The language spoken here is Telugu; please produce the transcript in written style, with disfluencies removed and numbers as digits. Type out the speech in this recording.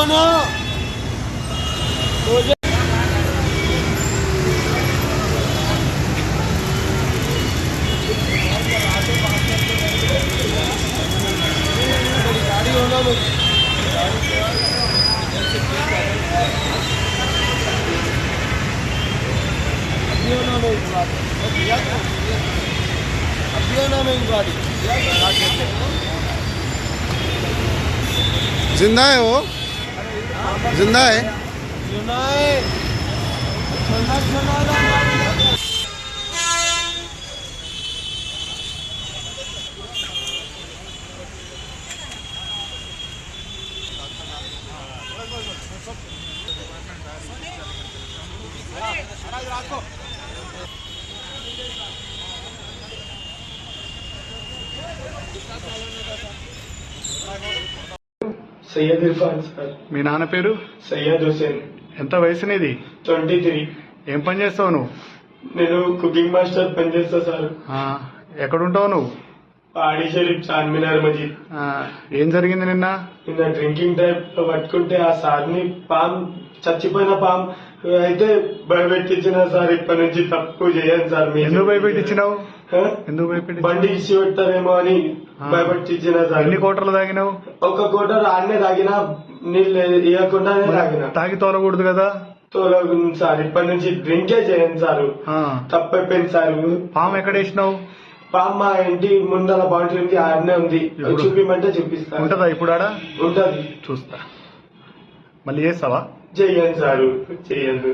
ना गाड़ी होना गाड़ी जिंदा है वो, जिंदा है। సయ్యద్ ఇర్ఫాన్ సార్. మీ నాన్న పేరు? సయ్యద్ హుసేన్. ఎంత వయసు నీది? 23. ఏం పని చేస్తావు నువ్వు? నేను కుకింగ్ మాస్టర్ పని చేస్తా సార్. ఎక్కడుంటావు నువ్వు? పాడి షరీఫ్ చార్మినార్ మజీద్. ఏం జరిగింది నిన్న? నిన్న డ్రింకింగ్ టైప్ పట్టుకుంటే ఆ సార్ని పామ్, చచ్చిపోయిన పామ్ అయితే భయపెట్టించిన సార్. ఇప్పటి నుంచి తప్పు చేయను సార్. ఎందుకు భయపెట్టించినావు? ఎందుకు భయపెట్టి? బండి ఇచ్చి పెడతారేమో అని భయపెట్టించిన సార్. ఎన్ని కోటలు తాగినావు? ఒక కోటర్ ఆడనే తాగినా, నీళ్ళు ఇవ్వకుండానే తాగినా. తాగి తోలకూడదు కదా? తోలగుంది సార్. ఇప్పటి నుంచి డ్రింకే చేయను సార్. తప్పైపోయింది సార్. పాము ఎక్కడ వేసినావు? పాము మా ఇంటి ముందర బాటిల్ ఉంది, ఆడనే ఉంది. చూపిమంటే చూపిస్తా. ఉంటదా ఇప్పుడు ఆడ? ఉంటది. చూస్తా. మళ్ళీ చేస్తావా? చెయ్యండి సారు, చెయ్యండి.